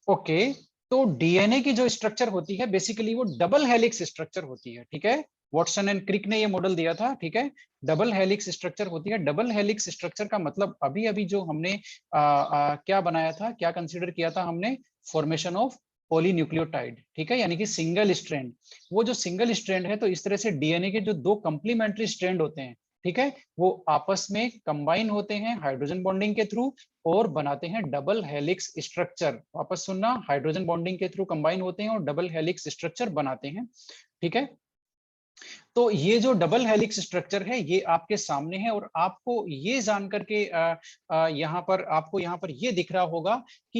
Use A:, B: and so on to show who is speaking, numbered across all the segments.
A: Okay, तो DNA की जो स्ट्रक्चर होती है बेसिकली वो डबल हेलिक्स स्ट्रक्चर होती है, ठीक है। वॉटसन एंड क्रिक ने ये मॉडल दिया था, ठीक है। डबल हेलिक्स स्ट्रक्चर होती है। डबल हेलिक्स स्ट्रक्चर का मतलब अभी अभी जो हमने क्या बनाया था, क्या कंसीडर किया था हमने, फॉर्मेशन ऑफ पॉलीन्यूक्लियोटाइड, ठीक है, यानी कि सिंगल स्ट्रैंड। वो जो सिंगल स्ट्रैंड है, तो इस तरह से डीएनए के जो दो कंप्लीमेंट्री स्ट्रैंड होते हैं, ठीक है, वो आपस में कंबाइन होते हैं हाइड्रोजन बॉन्डिंग के थ्रू और बनाते हैं डबल हेलिक्स स्ट्रक्चर। वापस सुनना, हाइड्रोजन बॉन्डिंग के थ्रू कंबाइन होते हैं और डबल हेलिक्स स्ट्रक्चर बनाते हैं, ठीक है। तो ये जो डबल हेलिक्स स्ट्रक्चर है ये आपके सामने है, और आपको ये जान करके यहाँ पर आपको यहाँ पर ये दिख रहा होगा कि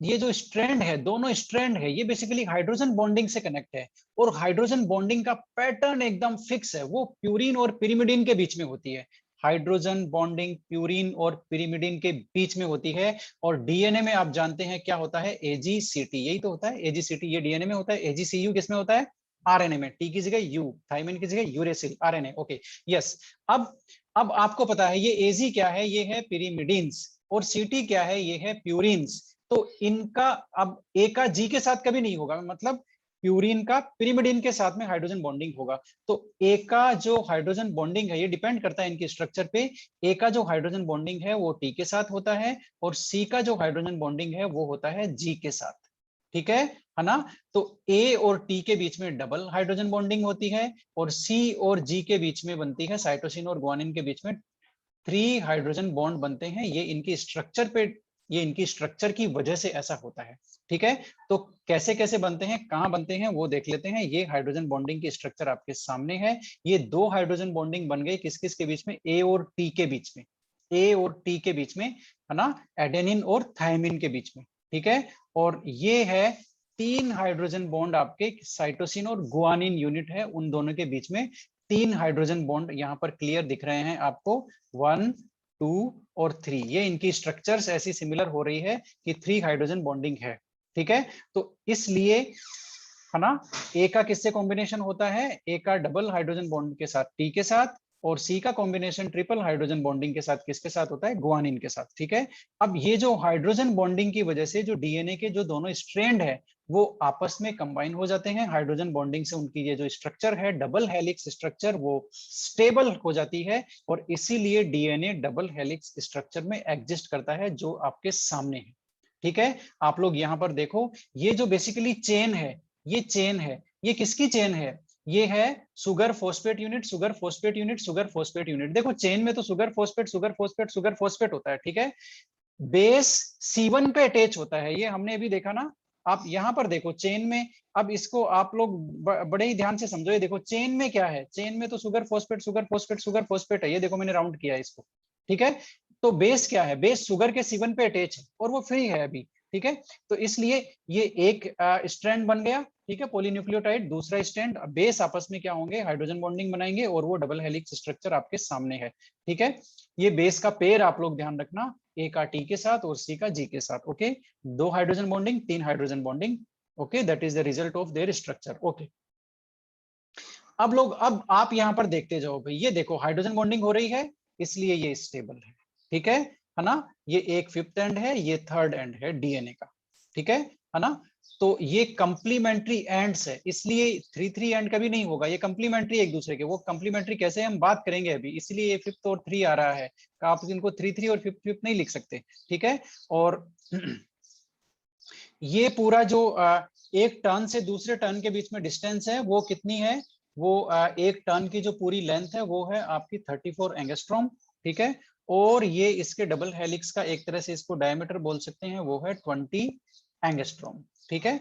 A: ये जो स्ट्रैंड है, दोनों स्ट्रैंड है, ये बेसिकली हाइड्रोजन बॉन्डिंग से कनेक्ट है। और हाइड्रोजन बॉन्डिंग का पैटर्न एकदम फिक्स है, वो प्यूरिन और पिरिमिडिन के बीच में होती है। हाइड्रोजन बॉन्डिंग प्यूरिन और पिरिमिडिन के बीच में होती है। और डीएनए में आप जानते हैं क्या होता है, एजीसीटी, यही तो होता है एजीसीटी, ये डीएनए में होता है। एजीसीयू किसमें होता है, आरएनए में। टी की जगह यू, थाइमिन की जगह यूरेसिल, आरएनए, ओके, यस। अब आपको पता है ये एजी क्या है, ये है पिरिमिडिन्स, और सीटी क्या है, ये है प्यूरिन्स। तो इनका अब ए का जी के साथ कभी नहीं होगा, मतलब प्यूरिन का पिरिमिडिन के साथ में हाइड्रोजन बॉन्डिंग होगा। तो ए का जो हाइड्रोजन बॉन्डिंग है ये डिपेंड करता है इनके स्ट्रक्चर पे। ए का जो हाइड्रोजन बॉन्डिंग है वो टी के साथ होता है, और सी का जो हाइड्रोजन बॉन्डिंग है वो होता है जी के साथ, ठीक है ना। तो ए और टी के बीच में डबल हाइड्रोजन बॉन्डिंग होती है, और सी और जी के बीच में बनती है, साइटोसिन और ग्वानिन के बीच में 3 हाइड्रोजन बॉन्ड बनते हैं। ये इनकी स्ट्रक्चर की वजह से ऐसा होता है, ठीक है। तो कैसे कैसे बनते हैं, कहां बनते हैं, वो देख लेते हैं। ये हाइड्रोजन बॉन्डिंग की स्ट्रक्चर आपके सामने है। ये 2 हाइड्रोजन बॉन्डिंग बन गई, किस किस के बीच में, ए और टी के बीच में, ए और टी के बीच में, है ना, एडेनिन और थायमिन के बीच में, ठीक है। और ये है 3 हाइड्रोजन बॉन्ड आपके साइटोसिन और गुआनिन यूनिट है, उन दोनों के बीच में 3 हाइड्रोजन बॉन्ड यहाँ पर क्लियर दिख रहे हैं आपको, 1, 2 और 3। ये इनकी स्ट्रक्चर्स ऐसी सिमिलर हो रही है कि 3 हाइड्रोजन बॉन्डिंग है, ठीक है। तो इसलिए, है ना, ए का किससे कॉम्बिनेशन होता है, ए का डबल हाइड्रोजन बॉन्ड के साथ टी के साथ, और सी का कॉम्बिनेशन ट्रिपल हाइड्रोजन बॉन्डिंग के साथ किसके साथ होता है, गुआनिन के साथ, ठीक है। अब ये जो हाइड्रोजन बॉन्डिंग की वजह से जो डीएनए के जो दोनों स्ट्रैंड है वो आपस में कंबाइन हो जाते हैं हाइड्रोजन बॉन्डिंग से। उनकी ये जो स्ट्रक्चर है डबल हेलिक्स स्ट्रक्चर, वो स्टेबल हो जाती है, और इसीलिए डीएनए डबल हेलिक्स स्ट्रक्चर में एग्जिस्ट करता है जो आपके सामने है, ठीक है। आप लोग यहाँ पर देखो, ये जो बेसिकली चेन है, ये चेन है, ये किसकी चेन है, ये है sugar phosphate unit, sugar phosphate unit, sugar phosphate unit. देखो चेन में तो sugar phosphate, sugar phosphate, sugar phosphate होता है, ठीक है। बेस C1 पे अटैच होता है, ये हमने अभी देखा ना। आप यहां पर देखो चेन में, अब इसको आप लोग बड़े ही ध्यान से समझो। ये देखो चेन में क्या है, चेन में तो sugar phosphate, sugar phosphate, sugar phosphate है। ये देखो मैंने राउंड किया है इसको, ठीक है। तो बेस क्या है, बेस सुगर के C1 पे अटैच है और वो फ्री है अभी, ठीक है। तो इसलिए ये एक स्ट्रैंड बन गया, ठीक है, पॉलीन्यूक्लियोटाइड। दूसरा स्ट्रैंड, बेस आपस में क्या होंगे, हाइड्रोजन बॉन्डिंग बनाएंगे, और वो डबल हेलिक्स स्ट्रक्चर आपके सामने है, ठीक है। ये बेस का पेयर आप लोग ध्यान रखना, ए का टी के साथ और सी का जी के साथ, okay. 2 hydrogen bonding, 3 hydrogen bonding, okay, that is the result of their structure, okay. अब आप यहां पर देखते जाओ भाई, ये देखो हाइड्रोजन बॉन्डिंग हो रही है, इसलिए ये स्टेबल है ना। ये एक 5th एंड है, ये 3rd एंड है डीएनए का, ठीक है ना। तो ये कंप्लीमेंट्री एंड्स है, इसलिए 3 एंड कभी नहीं होगा, ये कंप्लीमेंट्री एक दूसरे के। वो कंप्लीमेंट्री कैसे हम बात करेंगे अभी, इसलिए ये 5th और 3 आ रहा है। आप इनको 3 और 5th नहीं लिख सकते, ठीक है। और ये पूरा जो एक टर्न से दूसरे टर्न के बीच में डिस्टेंस है वो कितनी है, वो एक टर्न की जो पूरी लेंथ है वो है आपकी 34 एंगस्ट्रॉम, ठीक है। और ये इसके डबल हेलिक्स का एक तरह से इसको डायमीटर बोल सकते हैं, वो है 20 एंगस्ट्रॉम, ठीक है।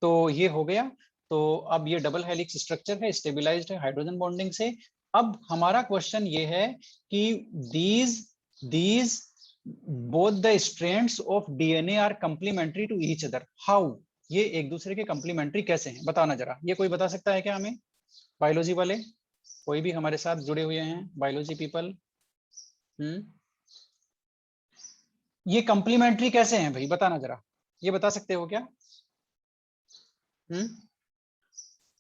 A: तो ये हो गया। तो अब ये डबल हेलिक्स स्ट्रक्चर है, स्टेबिलाइज्ड है हाइड्रोजन बॉन्डिंग से। अब हमारा क्वेश्चन ये है कि these both the strands of DNA are complementary to each other. How? ये एक दूसरे के कंप्लीमेंट्री कैसे हैं, बताना जरा। ये कोई बता सकता है क्या हमें, बायोलॉजी वाले, कोई भी हमारे साथ जुड़े हुए हैं बायोलॉजी पीपल? ये कंप्लीमेंट्री कैसे हैं भाई, बताना जरा, ये बता सकते हो क्या?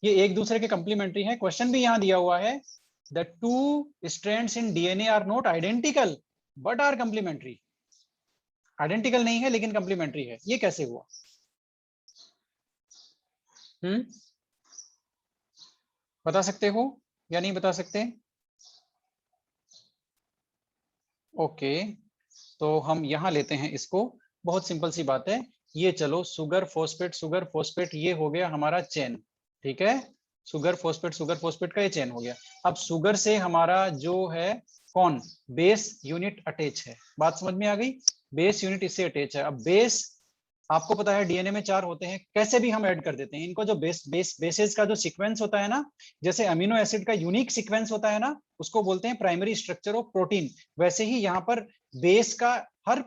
A: ये एक दूसरे के कंप्लीमेंट्री है। क्वेश्चन भी यहां दिया हुआ है, the two strands in DNA are not identical but are complementary. Identical नहीं है लेकिन कंप्लीमेंट्री है, ये कैसे हुआ? बता सकते हो या नहीं बता सकते? ओके, तो हम यहां लेते हैं इसको। बहुत सिंपल सी बात है। ये चलो सुगर फोस्फेट ये हो गया हमारा चेन, ठीक है। सुगर फोस्फेट का ये चेन हो गया। अब शुगर से हमारा जो है कौन बेस यूनिट अटैच है। बात समझ में आ गई? बेस यूनिट इससे अटैच है। अब बेस आपको पता है डीएनए में 4 होते हैं, कैसे भी हम ऐड कर देते हैं इनको। जो बेसेस का जो सीक्वेंस होता है ना, जैसे अमीनो एसिड का यूनिक सीक्वेंस होता है ना, उसको बोलते हैं प्राइमरी स्ट्रक्चर ऑफ प्रोटीन। वैसे ही यहाँ पर बेस का हर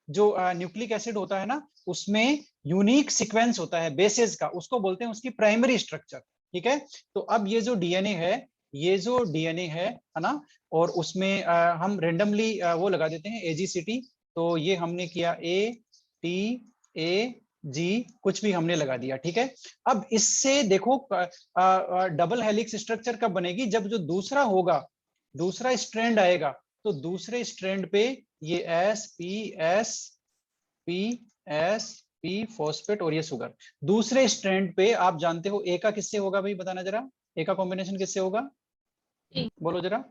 A: जो न्यूक्लिक एसिड होता है ना, उसमें यूनिक सीक्वेंस होता है बेसेस का, उसको बोलते हैं उसकी प्राइमरी स्ट्रक्चर, ठीक है। तो अब ये जो डीएनए है, ये जो डीएनए है ना, और उसमें हम रेंडमली वो लगा देते हैं एजीसीटी। तो ये हमने किया ATAG, कुछ भी हमने लगा दिया, ठीक है। अब इससे देखो डबल हेलिक्स स्ट्रक्चर कब बनेगी? जब जो दूसरा होगा, दूसरा स्ट्रैंड आएगा, तो दूसरे स्ट्रैंड पे ये SP फॉस्फेट और ये शुगर। दूसरे स्ट्रैंड पे आप जानते हो ए का किससे होगा भाई? बताना जरा, ए का कॉम्बिनेशन किससे होगा? बोलो जरा।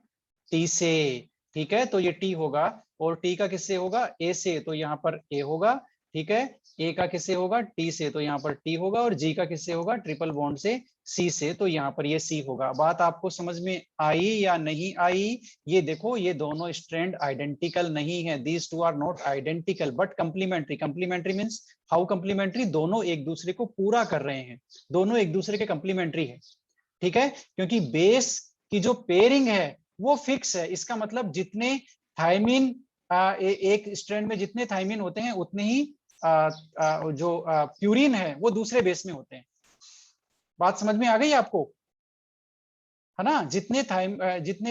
A: टी से, ठीक है। तो ये टी होगा, और टी का किससे होगा? ए से, तो यहाँ पर ए होगा, ठीक है। ए का किससे होगा? टी से, तो यहाँ पर टी होगा। और जी का किससे होगा? ट्रिपल बॉन्ड से सी से, तो यहाँ पर ये सी होगा। बात आपको समझ में आई या नहीं आई? ये देखो, ये दोनों स्ट्रैंड आइडेंटिकल नहीं है। These two are not identical but complementary. Complementary means how complementary? दोनों एक दूसरे को पूरा कर रहे हैं, दोनों एक दूसरे के कंप्लीमेंट्री है, ठीक है। क्योंकि बेस की जो पेयरिंग है वो फिक्स है। इसका मतलब जितने थायमिन एक स्ट्रैंड में जितने थायमिन होते हैं, उतने ही जो प्यूरिन है वो दूसरे बेस में होते हैं। बात समझ में आ गई आपको? है ना? जितने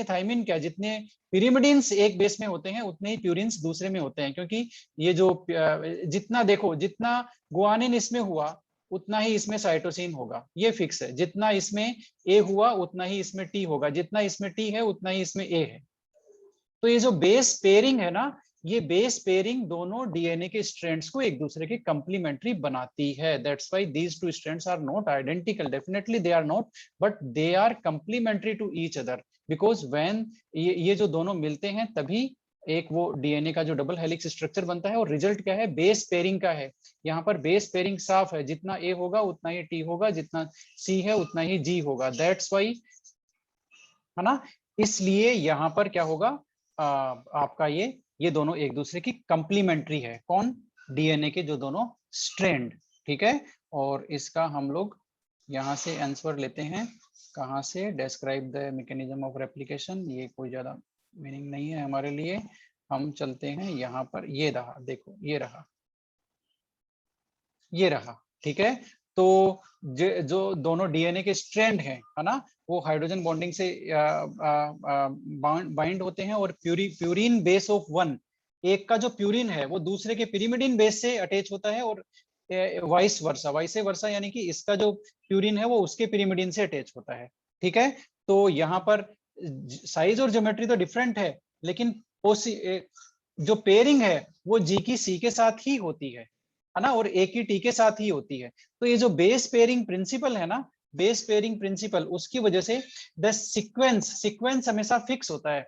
A: थायमिन क्या, जितने पिरिमिडिन्स एक बेस में होते हैं, उतने ही प्यूरिन्स दूसरे में होते हैं। क्योंकि ये जो जितना देखो, जितना गुआनिन इसमें हुआ, उतना ही इसमें साइटोसिन होगा, ये फिक्स है। जितना इसमें ए हुआ, उतना ही इसमें टी होगा। जितना इसमें टी है, उतना ही इसमें ए है। तो ये जो बेस पेयरिंग है ना, ये बेस पेयरिंग दोनों डीएनए के स्ट्रैंड्स को एक दूसरे के कंप्लीमेंट्री बनाती है। That's why these two strands are not identical, definitely they are not, but they are complementary to each other. Because when ये जो दोनों मिलते हैं, तभी एक वो डीएनए का जो डबल हेलिक्स स्ट्रक्चर बनता है। और रिजल्ट क्या है? बेस पेयरिंग का है। यहाँ पर बेस पेयरिंग साफ है, जितना ए होगा उतना ही टी होगा, जितना सी है उतना ही जी होगा। दैट्स व्हाई, है ना? इसलिए यहाँ पर क्या होगा? आपका ये दोनों एक दूसरे की कंप्लीमेंट्री है। कौन? डीएनए के जो दोनों स्ट्रैंड, ठीक है। और इसका हम लोग यहाँ से आंसर लेते हैं। कहाँ से? Describe the mechanism of replication. ये कोई ज्यादा मीनिंग नहीं है हमारे लिए। हम चलते हैं यहाँ पर। ये रहा, देखो ये रहा, ये रहा, ठीक है। तो जो दोनों डीएनए के स्ट्रैंड हैं, है ना, वो हाइड्रोजन बॉन्डिंग से बाइंड होते हैं। और प्यूरिन बेस ऑफ वन, एक का जो प्यूरिन है वो दूसरे के पिरिमिडिन बेस से अटैच होता है। और वाइस वर्सा यानी कि इसका जो प्यूरिन है वो उसके पिरिमिडिन से अटैच होता है, ठीक है। तो यहाँ पर साइज और ज्योमेट्री तो डिफरेंट है, लेकिन जो पेयरिंग है वो जी की सी के साथ ही होती है ना, और ए की टी के साथ ही होती है। तो ये जो बेस पेयरिंग प्रिंसिपल है ना, बेस पेयरिंग प्रिंसिपल, उसकी वजह से द सीक्वेंस हमेशा फिक्स होता है।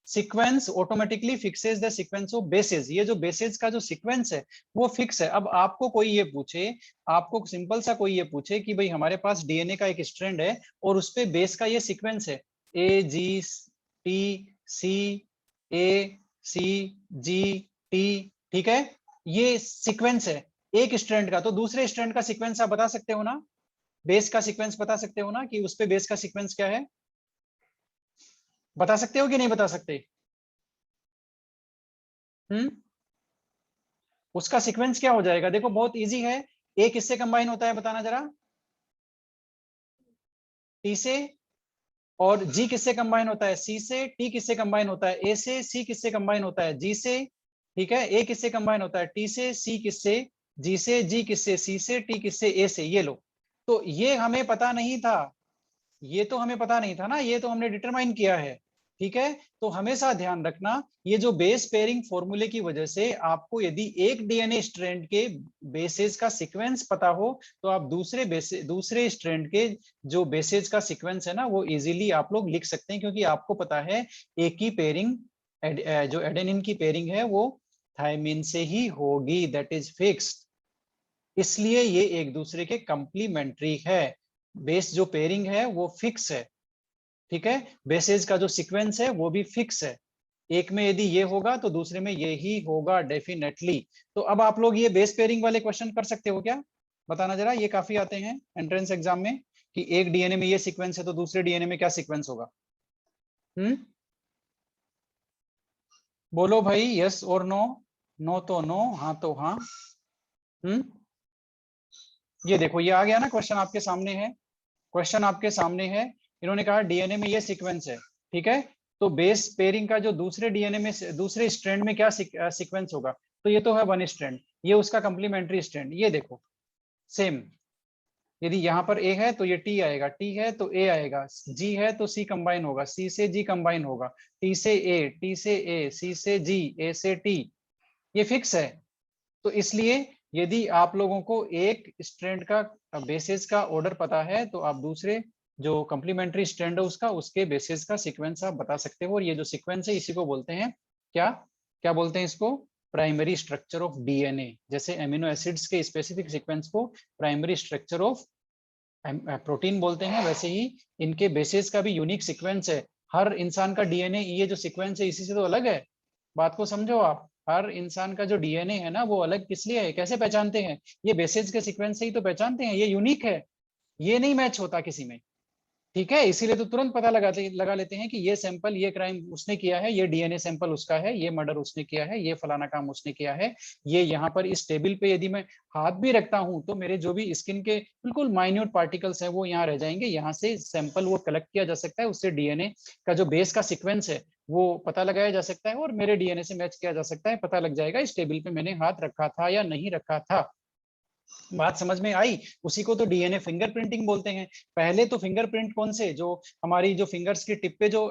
A: Sequence automatically fixes the sequence of bases. ये जो बेसेस का जो सीक्वेंस है वो फिक्स है। अब आपको कोई ये पूछे, आपको सिंपल सा कोई ये पूछे कि भाई हमारे पास डीएनए का एक स्ट्रैंड है और उस पे बेस का ये सीक्वेंस है AGCTCACGT, ठीक है, ये सीक्वेंस है एक स्ट्रैंड का। तो दूसरे स्ट्रैंड का सीक्वेंस आप बता सकते हो ना? बेस का सीक्वेंस बता सकते हो ना कि उस पे बेस का सीक्वेंस क्या है? बता सकते हो कि नहीं बता सकते? उसका सीक्वेंस क्या हो जाएगा? देखो बहुत इजी है। ए किससे कंबाइन होता है बताना जरा? टी से। और जी किससे कंबाइन होता है? सी से। टी किससे कंबाइन होता है? ए से। सी किससे कंबाइन होता है? जी से, ठीक है। ए किससे कंबाइन होता है? टी से। सी किससे? जी से। जी किससे? सी से। टी किससे? ए से। ये लो, तो ये हमें पता नहीं था, ये तो हमें पता नहीं था ना, ये तो हमने डिटरमाइन किया है। ठीक है। तो हमेशा ध्यान रखना, ये जो बेस पेयरिंग फॉर्मूले की वजह से आपको यदि एक डीएनए स्ट्रैंड के बेसेस का सीक्वेंस पता हो तो आप दूसरे स्ट्रैंड के जो बेसेस का सीक्वेंस है ना वो इजीली आप लोग लिख सकते हैं, क्योंकि आपको पता है एक ही पेयरिंग जो एडेनिन की पेयरिंग है वो थायमिन से ही होगी, दैट इज फिक्स्ड। इसलिए ये एक दूसरे के कंप्लीमेंट्री है। बेस जो पेयरिंग है वो फिक्स है, ठीक है। बेसेस का जो सीक्वेंस है वो भी फिक्स है। एक में यदि ये होगा तो दूसरे में ये ही होगा डेफिनेटली। तो अब आप लोग ये बेस पेयरिंग वाले क्वेश्चन कर सकते हो क्या? बताना जरा, ये काफी आते हैं एंट्रेंस एग्जाम में कि एक डीएनए में ये सीक्वेंस है तो दूसरे डीएनए में क्या सीक्वेंस होगा। बोलो भाई, यस और नो। नो तो नो, हाँ तो हाँ। ये देखो ये आ गया ना, क्वेश्चन आपके सामने है, क्वेश्चन आपके सामने है। इन्होंने कहा डीएनए में ये सीक्वेंस है, ठीक है। तो बेस पेयरिंग का जो दूसरे डीएनए में दूसरे स्ट्रैंड में क्या सीक्वेंस होगा, तो ये तो है वन स्ट्रैंड, ये उसका कंप्लीमेंट्री स्ट्रैंड। ये देखो सेम, यदि यहाँ पर ए है तो ये टी आएगा, टी है तो ए आएगा, जी है तो सी कंबाइन होगा, सी से जी कंबाइन होगा, टी से ए, टी से ए, सी से जी, ए से टी, ये फिक्स है। तो इसलिए यदि आप लोगों को एक स्ट्रैंड का बेसिस का ऑर्डर पता है तो आप दूसरे जो कंप्लीमेंट्री स्ट्रैंड है उसका, उसके बेसिस का सीक्वेंस आप बता सकते हो। और ये जो सीक्वेंस है इसी को बोलते हैं क्या, क्या बोलते हैं इसको? Primary structure of DNA. जैसे एमिनो एसिड्स के स्पेसिफिक सीक्वेंस को प्राइमरी स्ट्रक्चर ऑफ प्रोटीन बोलते हैं, वैसे ही इनके बेसिस का भी यूनिक सीक्वेंस है। हर इंसान का डीएनए ये जो सीक्वेंस है इसी से तो अलग है। बात को समझो आप, हर इंसान का जो डीएनए है ना वो अलग किस लिए है, कैसे पहचानते हैं? ये बेसिस के सीक्वेंस से ही तो पहचानते हैं, ये यूनिक है, ये नहीं मैच होता किसी में, ठीक है। इसीलिए तो तुरंत पता लगा लेते हैं कि ये सैंपल ये क्राइम उसने किया है, ये डीएनए सैंपल उसका है, ये मर्डर उसने किया है, ये फलाना काम उसने किया है। ये यहाँ पर इस टेबल पे यदि मैं हाथ भी रखता हूं तो मेरे जो भी स्किन के बिल्कुल माइन्यूट पार्टिकल्स हैं वो यहाँ रह जाएंगे, यहाँ से सैंपल वो कलेक्ट किया जा सकता है, उससे डीएनए का जो बेस का सिक्वेंस है वो पता लगाया जा सकता है और मेरे डीएनए से मैच किया जा सकता है, पता लग जाएगा इस टेबल पे मैंने हाथ रखा था या नहीं रखा था। बात समझ में आई? उसी को तो डीएनए फिंगरप्रिंटिंग बोलते हैं। पहले तो फिंगरप्रिंट कौन से, जो हमारी जो फिंगर्स की टिप पे जो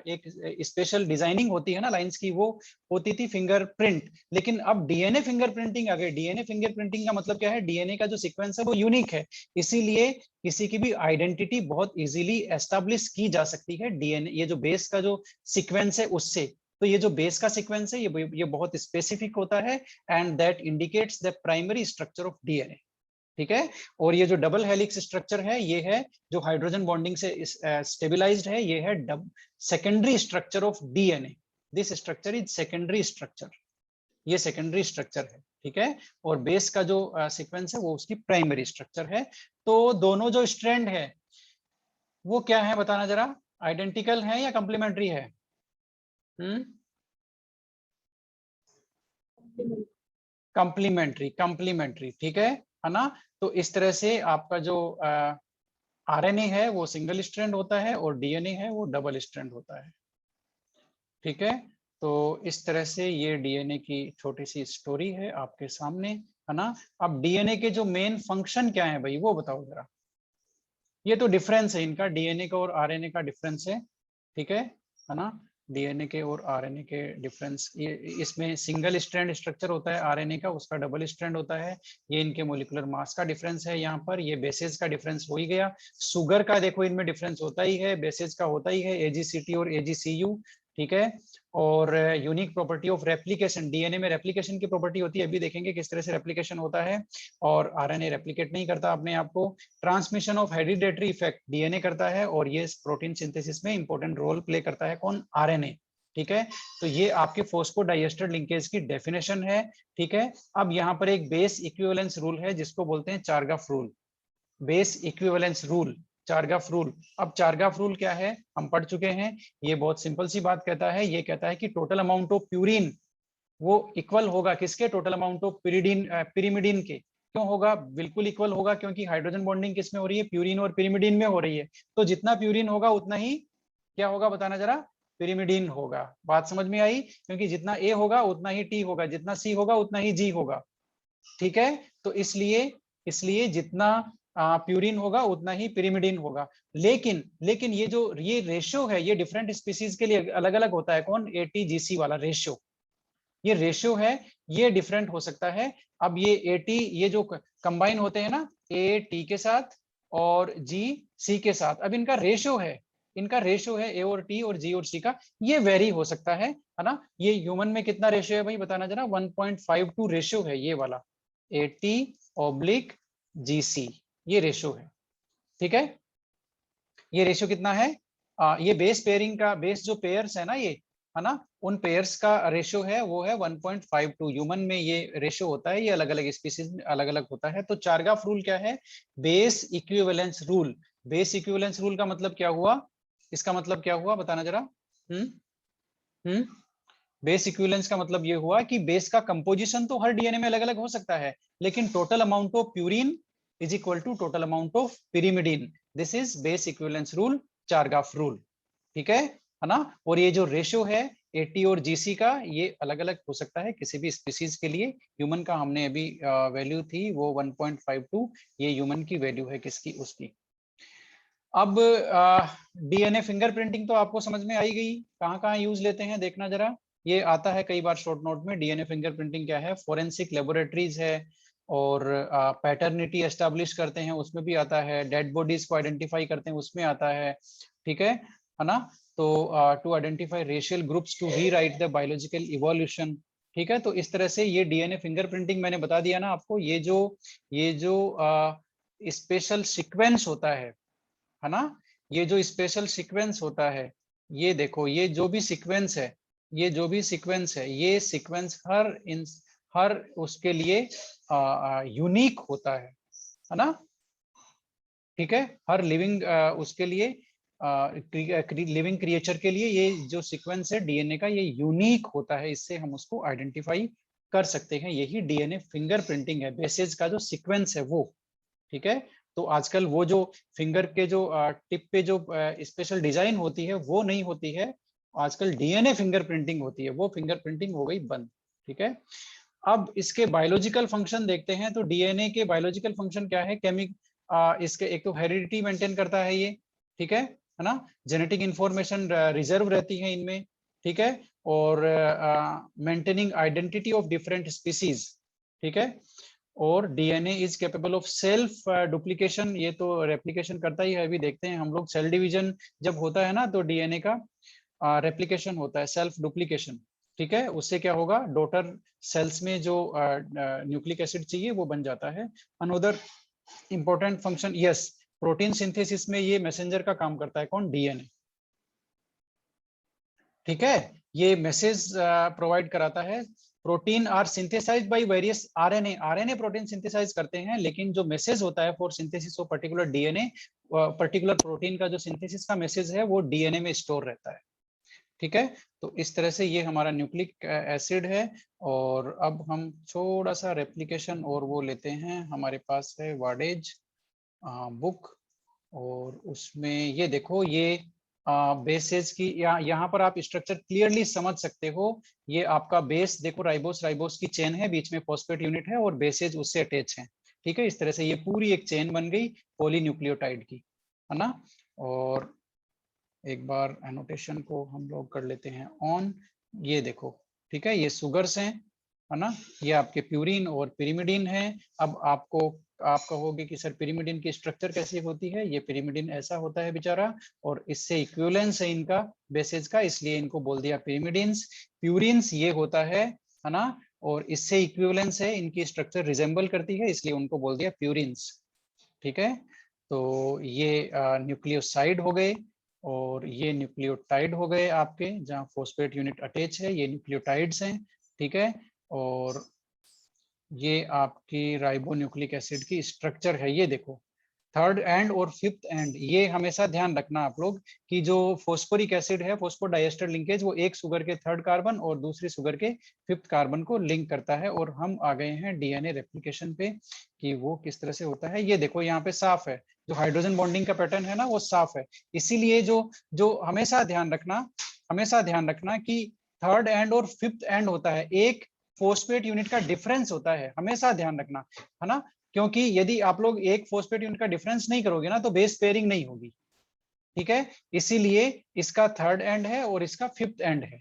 A: एक स्पेशल डिजाइनिंग होती है ना लाइंस की, वो होती थी फिंगरप्रिंट। लेकिन अब डीएनए फिंगरप्रिंटिंग आ गई। डीएनए फिंगरप्रिंटिंग का मतलब क्या है? डीएनए का जो सीक्वेंस है वो यूनिक है, इसीलिए किसी की भी आइडेंटिटी बहुत इजीली एस्टेब्लिश की जा सकती है डीएनए, ये जो बेस का जो सीक्वेंस है उससे। तो ये जो बेस का सीक्वेंस है ये बहुत स्पेसिफिक होता है and that indicates the primary structure of DNA, ठीक है। और ये जो डबल हेलिक्स स्ट्रक्चर है ये है जो हाइड्रोजन बॉन्डिंग से स्टेबलाइज्ड है, ये है secondary structure of DNA. This structure is secondary structure, ये सेकेंडरी स्ट्रक्चर है, ठीक है। और बेस का जो सीक्वेंस है वो उसकी प्राइमरी स्ट्रक्चर है। तो दोनों जो स्ट्रैंड है वो क्या है बताना जरा, आइडेंटिकल है या कंप्लीमेंट्री है? कंप्लीमेंट्री, कंप्लीमेंट्री, ठीक है ना। तो इस तरह से आपका जो आरएनए है वो सिंगल स्ट्रैंड होता है और डीएनए है वो डबल स्ट्रैंड होता है, ठीक है। तो इस तरह से ये डीएनए की छोटी सी स्टोरी है आपके सामने, है ना। अब डीएनए के जो मेन फंक्शन क्या है भाई वो बताओ जरा। ये तो डिफरेंस है इनका, डीएनए का और आरएनए का डिफरेंस है, ठीक है ना। डीएनए के और आरएनए के डिफरेंस, ये इसमें सिंगल स्ट्रैंड स्ट्रक्चर होता है आरएनए का, उसका डबल स्ट्रैंड होता है। ये इनके मोलिकुलर मास का डिफरेंस है, यहाँ पर ये बेसिस का डिफरेंस हो ही गया। शुगर का देखो इनमें डिफरेंस होता ही है, बेसिस का होता ही है, एजीसीटी और एजीसीयू, ठीक है। और unique property of replication, DNA में रेप्लिकेशन की प्रॉपर्टी होती है, अभी देखेंगे किस तरह से रेप्लिकेशन होता है। और आरएनए रेप्लिकेट नहीं करता अपने आप को। Transmission of hereditary effect DNA करता है, और ये प्रोटीन सिंथेसिस में इंपॉर्टेंट रोल प्ले करता है कौन? आरएनए, ठीक है। तो ये आपके फॉस्फोडाइएस्टर लिंकेज की डेफिनेशन है, ठीक है। अब यहाँ पर एक बेस इक्विवेलेंस रूल है जिसको बोलते हैं चारगाफ rule, base equivalence rule, Chargaff rule. अब चारगाफ रूल क्या है हम पढ़ चुके हैं, ये बहुत सिंपल सी बात कहता है, ये कहता है कि टोटल अमाउंट ऑफ प्यूरिन वो इक्वल होगा किसके? टोटल अमाउंट ऑफ पिरिमिडिन के। क्यों होगा? बिल्कुल इक्वल होगा, क्योंकि हाइड्रोजन बॉन्डिंग किस में हो रही है? प्यूरिन और पिरिमिडिन में हो रही है। तो जितना प्यूरिन होगा उतना ही क्या होगा बताना जरा? पिरिमिडिन होगा। बात समझ में आई? क्योंकि जितना ए होगा उतना ही टी होगा, जितना सी होगा उतना ही जी होगा, ठीक है। तो इसलिए इसलिए जितना प्यूरिन होगा उतना ही पिरिमिडिन होगा। लेकिन ये रेशियो है, ये डिफरेंट स्पीसीज के लिए अलग अलग होता है। कौन? ATGC वाला रेशियो, ये रेशियो है, ये डिफरेंट हो सकता है। अब ये AT, ये जो कंबाइन होते हैं ना AT के साथ और GC के साथ, अब इनका रेशियो है, A और T और G और C का, ये वेरी हो सकता है ना। ये ह्यूमन में कितना रेशियो है भाई बताना जरा? 1.52 रेशियो है ये वाला, AT/GC, ये रेशियो है। ठीक है, ये रेशियो कितना है? ये बेस पेयरिंग का, बेस जो पेयर्स है ना ये, है ना, उन पेयर्स का रेशियो है वो है 1.52। ह्यूमन में ये रेशियो होता है, ये अलग अलग स्पीसीज में अलग अलग होता है। तो चारगाफ रूल क्या है? Base equivalence rule. Base equivalence rule का मतलब क्या हुआ? इसका मतलब क्या हुआ बताना जरा? हम्म बेस इक्विवेलेंस का मतलब ये हुआ कि बेस का कंपोजिशन तो हर डीएनए में अलग अलग हो सकता है, लेकिन total amount of purine is equal to total amount of pyrimidine. This is base equivalence rule, Chargaff rule. ठीक है ना। और ये जो रेशियो है AT और GC का, ये अलग अलग हो सकता है किसी भी स्पीसीज के लिए। ह्यूमन का हमने अभी वैल्यू थी वो 1.52, ये ह्यूमन की वैल्यू है किसकी? उसकी। अब DNA फिंगरप्रिंटिंग तो आपको समझ में आई गई, कहाँ कहाँ यूज लेते हैं देखना जरा। ये आता है कई बार शॉर्ट नोट में। DNA फिंगरप्रिंटिंग क्या है? फोरेंसिक लेबोरेटरीज है, और पैटर्निटी एस्टेब्लिश करते हैं उसमें भी आता है, डेड बॉडीज को आइडेंटिफाई करते हैं उसमें आता है। ठीक है ना। तो to identify racial groups to rewrite the biological evolution. ठीक है, तो इस तरह से ये DNA फिंगरप्रिंटिंग मैंने बता दिया ना आपको। ये जो स्पेशल सीक्वेंस होता है ना, ये जो स्पेशल सीक्वेंस होता है, ये देखो, ये जो भी सीक्वेंस है, ये सीक्वेंस हर उसके लिए यूनिक होता है ना। ठीक है, हर लिविंग उसके लिए, लिविंग क्रिएचर के लिए ये जो सीक्वेंस है DNA का, ये यूनिक होता है, इससे हम उसको आइडेंटिफाई कर सकते हैं। यही DNA फिंगरप्रिंटिंग है, बेसेज का जो सीक्वेंस है वो। ठीक है, तो आजकल वो जो फिंगर के जो टिप पे जो स्पेशल डिजाइन होती है वो नहीं होती है, आजकल DNA फिंगरप्रिंटिंग होती है, वो फिंगरप्रिंटिंग हो गई बंद। ठीक है, अब इसके बायोलॉजिकल फंक्शन देखते हैं। तो DNA के बायोलॉजिकल फंक्शन क्या है? इसके एक तो हेरिडिटी मेंटेन करता है ये, ठीक है ना। जेनेटिक इंफॉर्मेशन रिजर्व रहती है इनमें, ठीक है, और maintaining identity of different species. ठीक है, और DNA is capable of self duplication, ये तो रेप्लिकेशन करता ही है। अभी देखते हैं हम लोग, सेल डिवीजन जब होता है ना तो DNA का रेप्लिकेशन होता है, सेल्फ डुप्लीकेशन। ठीक है, उससे क्या होगा? डॉटर सेल्स में जो न्यूक्लिक एसिड चाहिए वो बन जाता है। Another important function, yes, protein synthesis में ये मैसेंजर का काम करता है। कौन? DNA। ठीक है, ये मैसेज प्रोवाइड कराता है। Protein are synthesised by various RNA protein synthesise करते हैं, लेकिन जो मैसेज होता है for synthesis of particular DNA, particular protein का जो सिंथेसिस का मैसेज है वो DNA में स्टोर रहता है। ठीक है, तो इस तरह से ये हमारा न्यूक्लिक एसिड है। और अब हम थोड़ा सा रेप्लिकेशन और वो लेते हैं, हमारे पास है वाडेज बुक, और उसमें ये देखो, ये बेसेस की, यहाँ पर आप स्ट्रक्चर क्लियरली समझ सकते हो। ये आपका बेस देखो, राइबोस की चेन है, बीच में फॉस्फेट यूनिट है और बेसेज उससे अटैच है। ठीक है, इस तरह से ये पूरी एक चेन बन गई पॉलीन्यूक्लियोटाइड की, है ना। और एक बार एनोटेशन को हम लोग कर लेते हैं ऑन। ये देखो, ठीक है, ये सुगर्स हैं, है ना, ये आपके प्यूरिन और पिरिमिडिन है। अब आप कहोगे कि सर पिरिमिडिन की स्ट्रक्चर कैसी होती है? ये पिरिमिडिन ऐसा होता है बेचारा, और इससे इक्विवेलेंस है इनका बेसेज का, इसलिए इनको बोल दिया पिरिमिडिन्स। प्यूरिन्स ये होता है ना, और इससे इक्विवेलेंस है, इनकी स्ट्रक्चर रिजेंबल करती है, इसलिए उनको बोल दिया प्यूरिन्स। ठीक है, तो ये न्यूक्लियोसाइड हो गए, और ये न्यूक्लियोटाइड हो गए आपके, जहाँ फॉस्फेट यूनिट अटैच है, ये न्यूक्लियोटाइड्स हैं। ठीक है, और ये आपकी राइबोन्यूक्लिक एसिड की स्ट्रक्चर है। ये देखो, थर्ड एंड और फिफ्थ एंड, ये हमेशा ध्यान रखना आप लोग कि जो फॉस्फोरिक एसिड है, फॉस्फोडाइएस्टर लिंकेज, वो एक सुगर के थर्ड कार्बन और दूसरी सुगर के फिफ्थ कार्बन को लिंक करता है। और हम आ गए हैं DNA रेप्लिकेशन पे कि वो किस तरह से होता है। ये देखो, यहाँ पे साफ है, जो हाइड्रोजन बॉन्डिंग का पैटर्न है ना वो साफ है। इसीलिए जो जो हमेशा ध्यान रखना कि थर्ड एंड और फिफ्थ एंड होता है, एक फॉस्फेट यूनिट का डिफरेंस होता है, हमेशा ध्यान रखना, है ना। क्योंकि यदि आप लोग एक फॉस्फेट यूनिट का डिफरेंस नहीं करोगे ना तो बेस पेयरिंग नहीं होगी, ठीक है। इसीलिए इसका थर्ड एंड है और इसका फिफ्थ एंड है,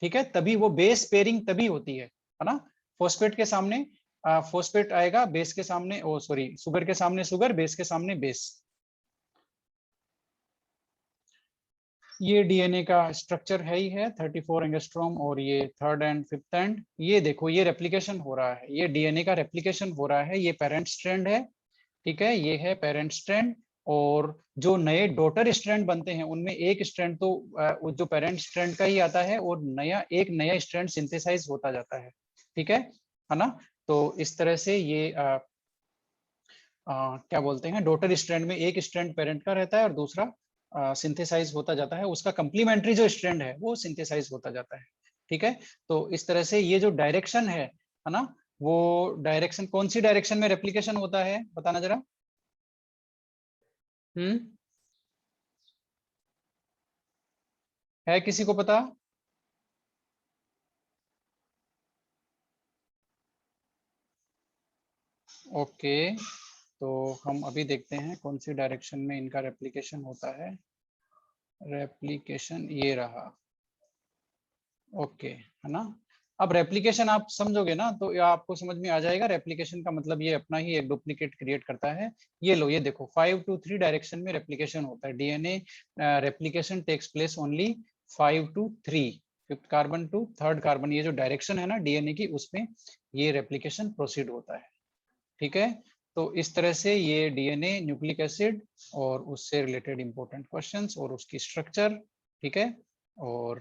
A: ठीक है, तभी वो बेस पेयरिंग तभी होती है ना। फॉस्फेट के सामने फॉस्फेट आएगा, बेस के सामने, ओ सॉरी, शुगर के सामने शुगर, बेस के सामने बेस। ये डीएनए का स्ट्रक्चर है ही है 34 एंगस्ट्रॉम, और ये थर्ड एंड फिफ्थ एंड। ये देखो ये रेप्लिकेशन हो रहा है, ये डीएनए का रेप्लिकेशन हो रहा है, ये पेरेंट स्ट्रैंड है, ठीक है, ये है पेरेंट स्ट्रैंड। और जो नए डॉटर स्ट्रैंड बनते हैं उनमें एक स्ट्रैंड तो जो पेरेंट स्ट्रैंड का ही आता है, और एक नया स्ट्रैंड सिंथेसाइज होता जाता है, ठीक है ना। तो इस तरह से ये क्या बोलते हैं, डॉटर स्ट्रैंड में एक स्ट्रैंड पेरेंट का रहता है और दूसरा सिंथेसाइज होता जाता है, उसका कंप्लीमेंट्री जो स्ट्रैंड है वो सिंथेसाइज होता जाता है, ठीक है। तो इस तरह से ये जो डायरेक्शन है ना, वो डायरेक्शन कौन सी डायरेक्शन में रेप्लिकेशन होता है बताना जरा। है किसी को पता? ओके, तो हम अभी देखते हैं कौन सी डायरेक्शन में इनका रेप्लिकेशन होता है। रेप्लिकेशन ये रहा, ओके, है ना। अब रेप्लिकेशन आप समझोगे ना तो ये आपको समझ में आ जाएगा, रेप्लिकेशन का मतलब ये अपना ही एक डुप्लीकेट क्रिएट करता है। ये लो, ये देखो 5 to 3 डायरेक्शन में रेप्लिकेशन होता है, DNA replication takes place only 5 to 3, fifth carbon to third carbon, ये जो डायरेक्शन है ना डीएनए की, उसमें ये रेप्लिकेशन प्रोसीड होता है, ठीक है। तो इस तरह से ये डीएनए, न्यूक्लिक एसिड और उससे रिलेटेड इंपॉर्टेंट क्वेश्चंस और उसकी स्ट्रक्चर, ठीक है, और